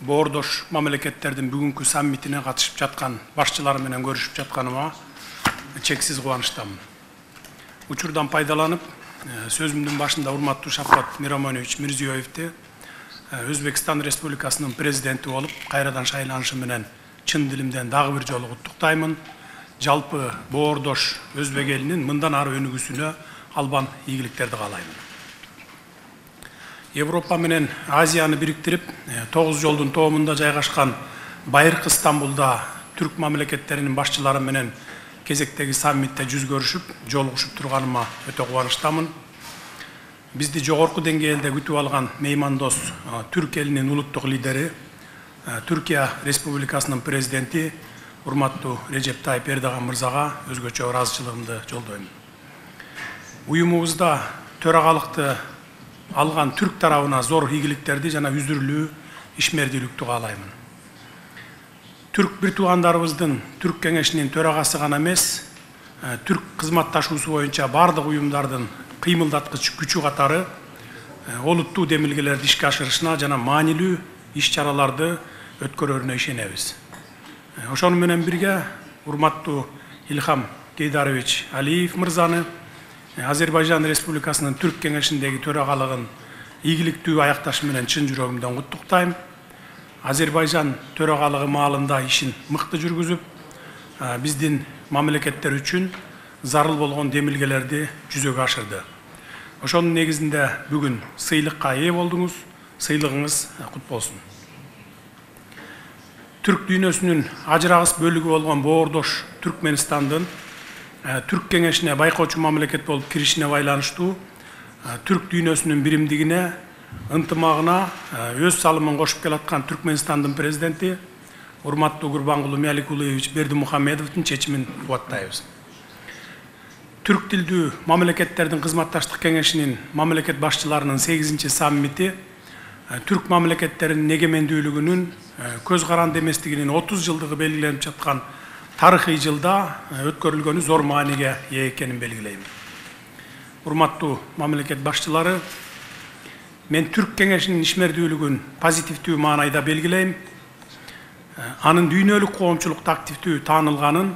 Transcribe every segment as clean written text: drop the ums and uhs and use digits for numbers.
Boordoş mamleketlerden bugünkü sammitine katışıp жатқан başçılar менен görüşüp жатқаныма çeksiz kuvанычтамын. Учурдан пайдаланып, сөзүмдүн башында урматтуу Шавкат Миромонович Мирзиёевди Өзбекстан Республикасынын президенти болуп, кайрадан шайланышы менен чын дилимден дагы бир жолу куттуктаймын. Жалпы Боордош өзбек элинин мындан ары өнүгүүсүнө албан ийгиликтерди каалаймын. Европа менен Азияны бириктирип, 9 жолдун тоомунда жайгашкан Байыркы Стамбулда түрк мамлекеттеринин башчылары менен кезектеги саммитте жүз көрүшүп, жолугушуп турганыма өтө кубанычтамын. Бизди жогорку деңгээлде күтүп алган меймандос түрк элинин улуттук лидери, Түркия Республикасынын президенти урматтуу Режеп Тайып Эрдоган мырзага өзгөчө ыраазычылыгымды жолдойм. Уюмубузда төрагалыкты алган түрк тарабына зор ийгиликтерди жана үзүрлүү ишмердүүлүктү каалаймын. Түрк бир туугандарыбыздын түрк кеңешинин төрагасы гана эмес, түрк кызматташуусу боюнча бардык уюмдардын кыймылдаткыч күчү катары олуттуу демилгелерди ишке ашырышына жана маанилүү иш-чараларды өткөрөрүнө ишенебиз. Ошону менен бирге урматтуу Илхам Кейдарович Алиев мырзаны Азербайжан Республикасынын түрк кеңешиндеги төрагалыгын ийгиликтүү аякташы менен чын жүрөгүмдөн куттуктайм. Азербайжан төрагалыгы маалында ишин мыкты жүргүзүп, биздин мамлекеттер үчүн зарыл болгон демилгелерди жүзөгө ашырды. Ошонун негизинде бүгүн сыйлыкка ээ болдуңуз. Сыйлыгыңыз кут болсун. Түрк дүйнөсүнүн ажырагыс бөлүгү болгон Боордош Түркменстандын түрк кеңешине байкоочу мамлекет болуп киришине байланыштуу түрк дүйнөсүнүн биримдигине, ынтымагына өз салымын кошуп келаткан Түркменстандын президенти урматтуу Гурбангулы Мяликулуевич Бердимухамедовдун чечимин кубаттайбыз. Түрк тилдүү мамлекеттердин кызматташтык кеңешинин мамлекет башчыларынын 8-чи саммити түрк мамлекеттеринин эгемендүүлүгүнүн көз каранды эместигинин 30 жылдыгы белгиленип жаткан тарыхый жылда өткөрүлгөнү зор мааниге ээ экенин белгилейм. Урматтуу мамлекет башчылары, мен түрк кеңешинин ишмердүүлүгүн позитивдүү маанайда белгилейм. Анын дүйнөлүк коомчулукта активдүү таанылганын,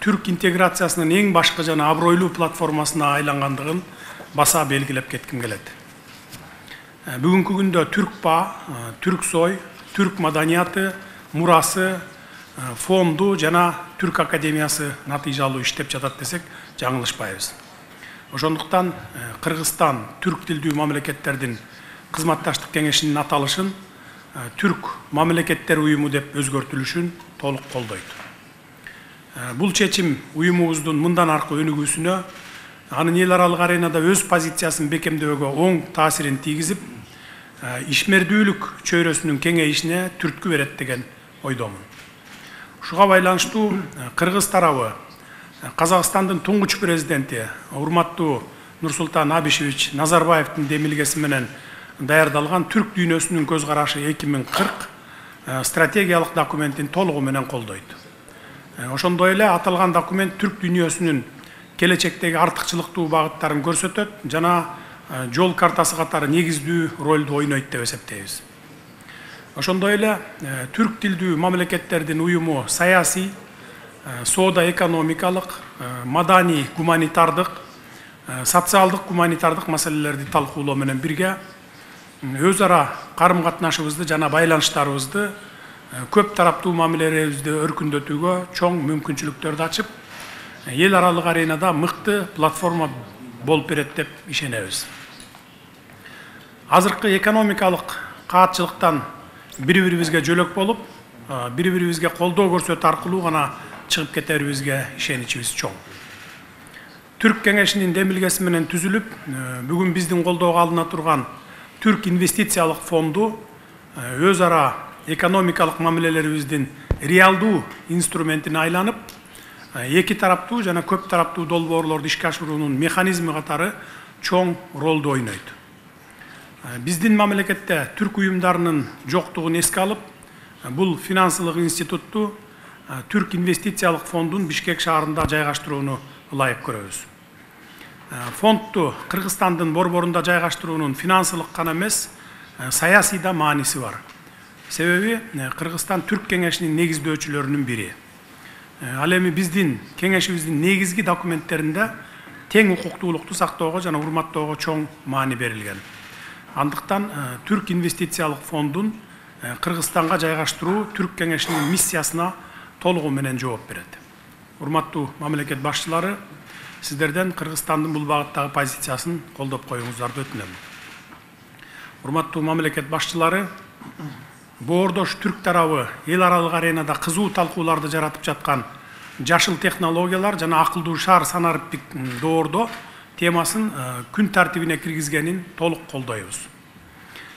түрк интеграциясынын эң башкы жана абройлуу платформасына айлангандыгын баса белгилеп кетким келет. Бүгүнкү күндө түркпа, түрксой, түрк маданияты, мурасы, фонду жана Түрк академиясы натыйжалуу иштеп жатат десек жаңылышпайбыз. Ошондуктан Кыргызстан түрк тилдүү мамлекеттердин кызматташтык кеңешинин аталышын түрк мамлекеттер уюму деп өзгөртүлүшүн толук колдойт. Бул чечим уюмубуздун мындан аркы өнүгүүсүнө, анын эл аралык аренада өз позициясын бекемдөөгө оң таасирин тийгизип, ишмердүүлүк чөйрөсүнүн кеңейишине түрткү берет деген ойдомун. Ушуга байланыштуу Кыргыз тарабы Казакстандын туңгуч президенти урматтуу Нурсултан Абишевич Назарбаевдин демилгеси менен даярдалган түрк дүйнөсүнүн көз карашы 2040 стратегиялык документин толугу менен колдойт. Ошондой эле аталган документ түрк дүйнөсүнүн келечектеги артыкчылыктуу багыттарын көрсөтөт жана жол картасы катары негиздүү ролду ойнойт деп эсептейбиз. Ошондой эле түрк тилдүү мамлекеттердин уюму саясий, соода экономикалык, маданий, гуманитардык, социалдык гуманитардык маселелерди талкуулоо менен бирге өз ара карым катнашыбызды жана байланыштарыбызды көп тараптуу мамилелерибизди өркүндөтүүгө чоң мүмкүнчүлүктөрдү ачып, эл аралык аренада мыкты платформа болуп берет деп ишенебиз. Азыркы экономикалык каатчылыктан бири-бирибизге жөлөк болуп, бири-бирибизге колдоо көрсөтүү аркылуу гана чыгып кетерибизге ишеничибиз чоң. Түрк кеңешинин демилгеси менен түзүлүп, бүгүн биздин колдоого алына турган Түрк инвестициялык фонду өз ара экономикалык мамилелерибиздин реалдуу инструментине айланып, эки тараптуу жана көп тараптуу долбоорлорду ишке ашыруунун механизми катары чоң ролду ойнойт. Биздин мамлекетте түрк уюмдарынын жоктугун эске алып, бул финансылык институтту Түрк инвестициялык фондун Бишкек шаарында жайгаштырууну ылайык көрөбүз. Фондду Кыргызстандын борборунда жайгаштыруунун финансылык гана эмес, саясий да мааниси бар. Себеби Кыргызстан Түрк кеңешинин негиздөөчүлөрүнүн бири. Ал эми биздин кеңешибиздин негизги документтеринде тең укуктуулукту сактоого жана урматтоого чоң маани берилген. Андыктан Түрк инвестициялык фондун Кыргызстанга жайгаштыруу Түрк кеңешинин миссиясына толугу менен жооп берет. Урматтуу мамлекет башчылары, сиздерден Кыргызстандын бул багыттагы позициясын колдоп коюңуздарды өтүнөм. Урматтуу мамлекет башчылары, боордош түрк тарабы эл аралык аренада кызуу талкууларды жаратып жаткан жашыл технологиялар жана акылдуу шаар санариптик доордо темасын күн тартибине киргизгенин толук колдойбуз.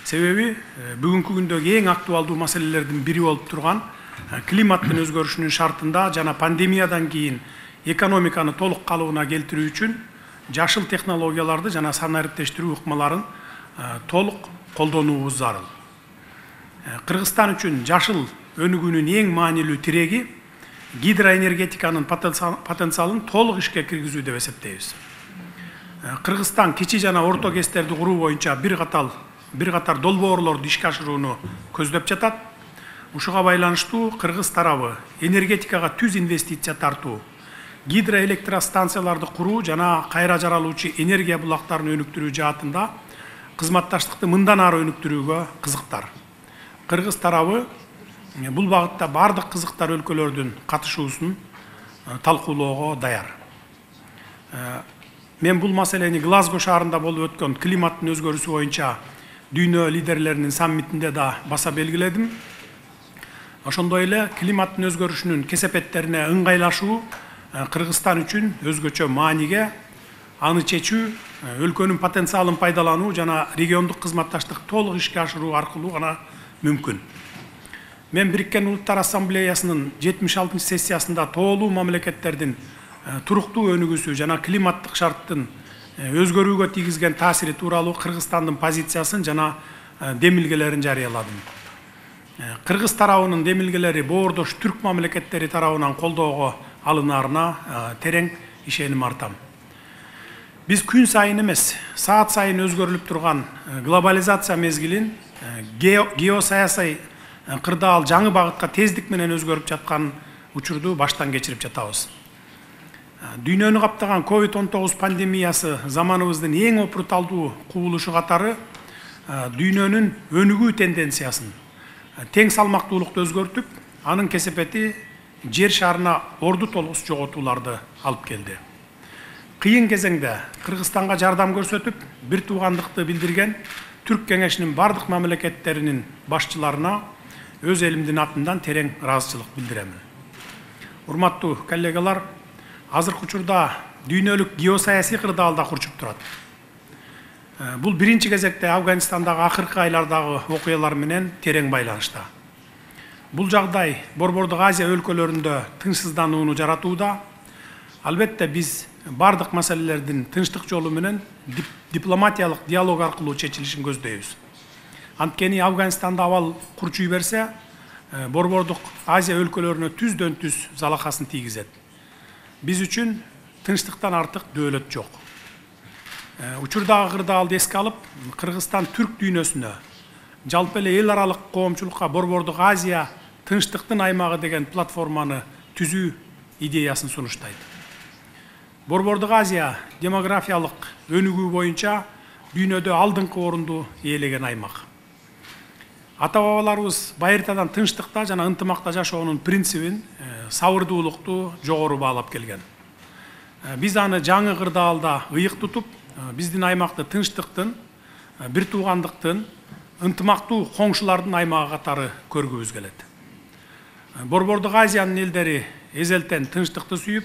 Себеби бүгүнкү күндөгү эң актуалдуу маселелердин бири болуп турган климаттын өзгөрүшүнүн шартында жана пандемиядан кийин экономиканы толук калыбына келтирүү үчүн жашыл технологияларды жана санариптештирүү ыкмаларын толук колдонуубуз зарыл. Кыргызстан үчүн жашыл өнүгүүнүн эң маанилүү тиреги гидроэнергетиканын потенциалын толук ишке киргизүү деп эсептейбиз. Кыргызстан кичи жана орто кестерди куруу боюнча бир катар долбоорлорду ишке ашырууну көздөп жатат. Ушуга байланыштуу Кыргыз тарабы энергетикага түз инвестиция тартуу, гидроэлектростанцияларды куруу жана кайра жаралуучу энергия булактарын өнүктүрүү жаатында кызматташтыкты мындан ары өнүктүрүүгө кызыктар. Кыргыз тарабы бул багытта бардык кызыктар өлкөлөрдүн катышуусун талкуулоого даяр. Мен бул маселени Глазго шаарында болуп өткөн климаттын өзгөрүүсү боюнча дүйнө лидерлеринин саммитинде да баса белгиледим. Ошондой эле климаттын өзгөрүшүнүн кесепеттерине ыңгайлашуу Кыргызстан үчүн өзгөчө мааниге, аны чечүү өлкөнүн потенциалын пайдалануу жана региондук кызматташтык толук ишке ашыруу аркылуу гана мүмкүн. Мен Бириккен Улуттар Ассамблеясынын 76-сессиясында тоолуу мамлекеттердин туруктуу өнүгүүсү жана климаттык шарттын өзгөрүүгө тийгизген таасири тууралуу Кыргызстандын позициясын жана демилгелерин жарыяладым. Кыргыз тарабынын демилгелери боордош түрк мамлекеттери тарабынан колдоого алынаарына терең ишеним артам. Биз күн сайын эмес, саат сайын өзгөрүлүп турган глобализация мезгилин геосаясий кырдаал жаңы багытка тездик менен өзгөрүп жаткан учурду баштан кечирип жатабыз. Дүйнөнү каптаган COVID-19 пандемиясы заманыбыздын эң опурталдуу кубулушу катары дүйнөнүн өнүгүү тенденциясын тең салмактуулукту өзгөртүп, анын кесепети жер шарына орду толгус жоготууларды алып келди. Кыйын кезеңде Кыргызстанга жардам көрсөтүп, бир туугандыкты билдирген Түрк кеңешинин бардык мамлекеттеринин башчыларына өз элимдин атынан терең ыраазычылык билдирем. Урматтуу коллегалар, азыркы учурда дүйнөлүк геосаясий кырдаалда курчуп турат. Бул биринчи кезекте Афганистандагы акыркы айлардагы окуялар менен терең байланышта. Бул жагдай Борбордук Азия өлкөлөрүндө тынчсызданууну жаратууда. Албетте биз бардык маселелердин тынчтык жолу менен дипломатиялык диалог аркылуу чечилишин көздөйбүз. Анткени Афганистанда абал курчуй берсе, Борбордук Азия өлкөлөрүнө түздөн-түз залакасын тийгизет. Биз үчүн тынчтыктан артык дөөлөт жок. Учурдагы кырдаалды эске алып, Кыргызстан түрк дүйнөсүнө, жалпы эле эл аралык коомчулукка Борбордук Азия тынчтыктын аймагы деген платформаны түзүү идеясын сунуштайт. Борбордук Азия демографиялык өнүгүү боюнча дүйнөдө алдыңкы орунду ээлеген аймак. Ата-бабаларыбыз байыртадан тынчтыкта жана ынтымакта жашоонун принцибин сабырдуулукту жогору баалап келген. Биз аны жаңы кырдаалда ыйык тутуп, биздин аймакты тынчтыктын, бир туугандыктын, ынтымактуу коңшулардын аймагы катары көргүбүз келет. Борбордук Азиянын элдери эзелтен тынчтыкты сүйүп,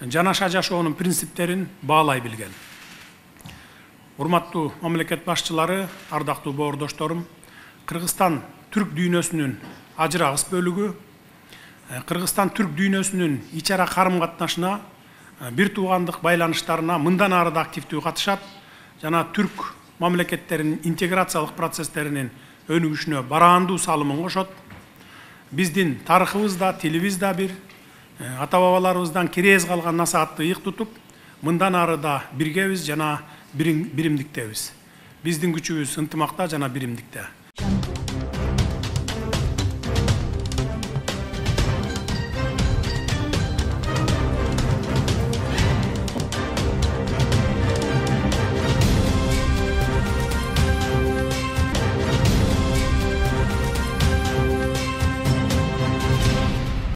жанаша жашоонун принциптерин баалай билген. Урматтуу мамлекет башчылары, ардактуу боордошторум, Кыргызстан түрк дүйнөсүнүн ажырагыс бөлүгү, Кыргызстан түрк дүйнөсүнүн ичара карым катнашына, бир туугандык байланыштарына мындан ары да активдүү катышат жана түрк мамлекеттеринин интеграциялык процесстеринин өнүгүшүнө бараандуу салымын кошот. Биздин тарыхыбыз да, тилибиз да бир, ата бабаларыбыздан керез калган насаатты ыйык тутуп, мындан ары да биргебиз жана биримдиктебиз. Биздин күчүбүз ынтымакта жана биримдикте.